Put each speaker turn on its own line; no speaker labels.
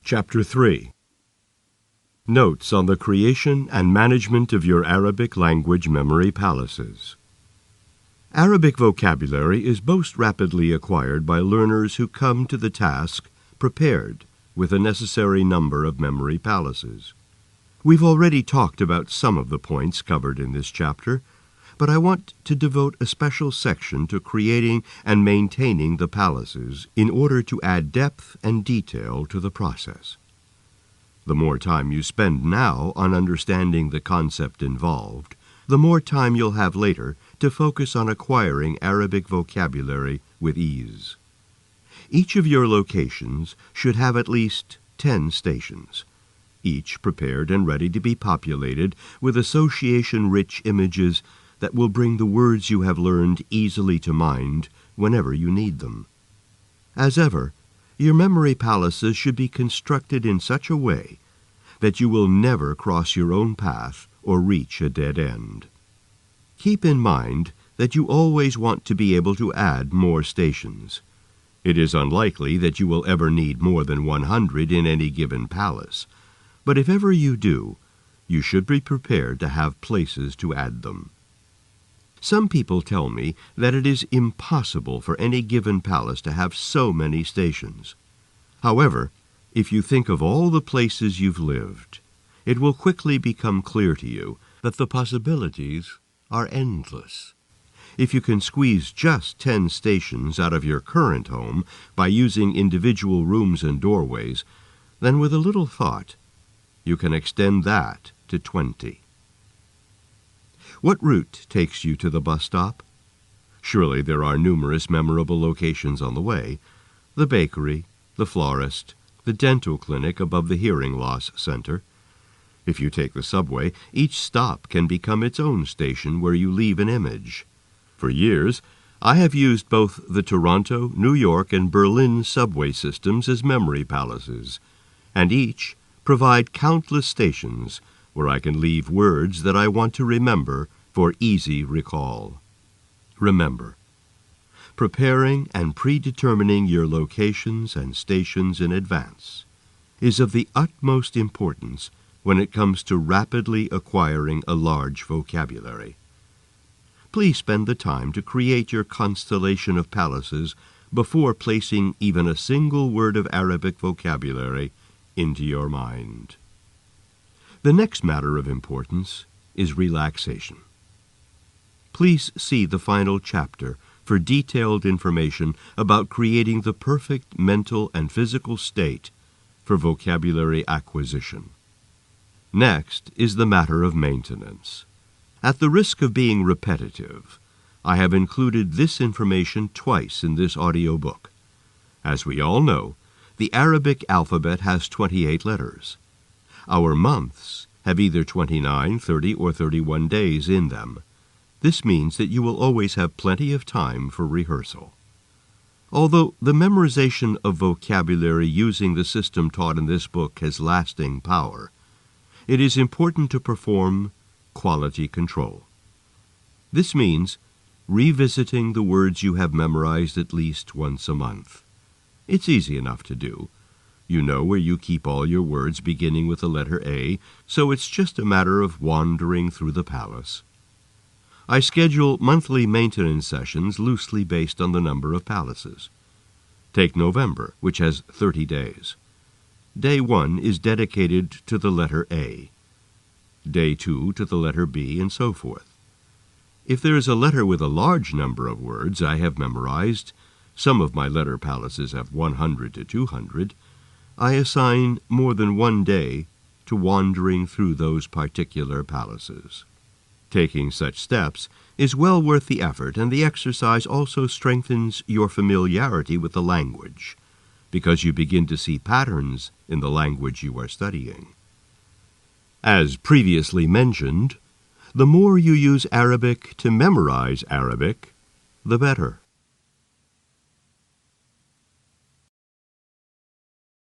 Chapter 3. Notes on the creation and management of your Arabic language memory palaces. Arabic vocabulary is most rapidly acquired by learners who come to the task prepared with a necessary number of memory palaces. We've already talked about some of the points covered in this chapter, but I want to devote a special section to creating and maintaining the palaces in order to add depth and detail to the process. The more time you spend now on understanding the concept involved, the more time you'll have later to focus on acquiring Arabic vocabulary with ease. Each of your locations should have at least 10 stations, each prepared and ready to be populated with association-rich images that will bring the words you have learned easily to mind whenever you need them. As ever, your memory palaces should be constructed in such a way that you will never cross your own path or reach a dead end. Keep in mind that you always want to be able to add more stations. It is unlikely that you will ever need more than 100 in any given palace, but if ever you do, you should be prepared to have places to add them. Some people tell me that it is impossible for any given palace to have so many stations. However, if you think of all the places you've lived, it will quickly become clear to you that the possibilities are endless. If you can squeeze just 10 stations out of your current home by using individual rooms and doorways, then with a little thought, you can extend that to 20. What route takes you to the bus stop? Surely there are numerous memorable locations on the way: the bakery, the florist, the dental clinic above the hearing loss center. If you take the subway, each stop can become its own station where you leave an image. For years, I have used both the Toronto, New York, and Berlin subway systems as memory palaces, and each provide countless stations where I can leave words that I want to remember for easy recall. Remember, preparing and predetermining your locations and stations in advance is of the utmost importance when it comes to rapidly acquiring a large vocabulary. Please spend the time to create your constellation of palaces before placing even a single word of Arabic vocabulary into your mind. The next matter of importance is relaxation. Please see the final chapter for detailed information about creating the perfect mental and physical state for vocabulary acquisition. Next is the matter of maintenance. At the risk of being repetitive, I have included this information twice in this audiobook. As we all know, the Arabic alphabet has 28 letters. Our months have either 29, 30, or 31 days in them. This means that you will always have plenty of time for rehearsal. Although the memorization of vocabulary using the system taught in this book has lasting power, it is important to perform quality control. This means revisiting the words you have memorized at least once a month. It's easy enough to do. You know where you keep all your words beginning with the letter A, so it's just a matter of wandering through the palace. I schedule monthly maintenance sessions loosely based on the number of palaces. Take November, which has 30 days. Day 1 is dedicated to the letter A. Day 2 to the letter B, and so forth. If there is a letter with a large number of words I have memorized, some of my letter palaces have 100 to 200, I assign more than one day to wandering through those particular palaces. Taking such steps is well worth the effort, and the exercise also strengthens your familiarity with the language, because you begin to see patterns in the language you are studying. As previously mentioned, the more you use Arabic to memorize Arabic, the better.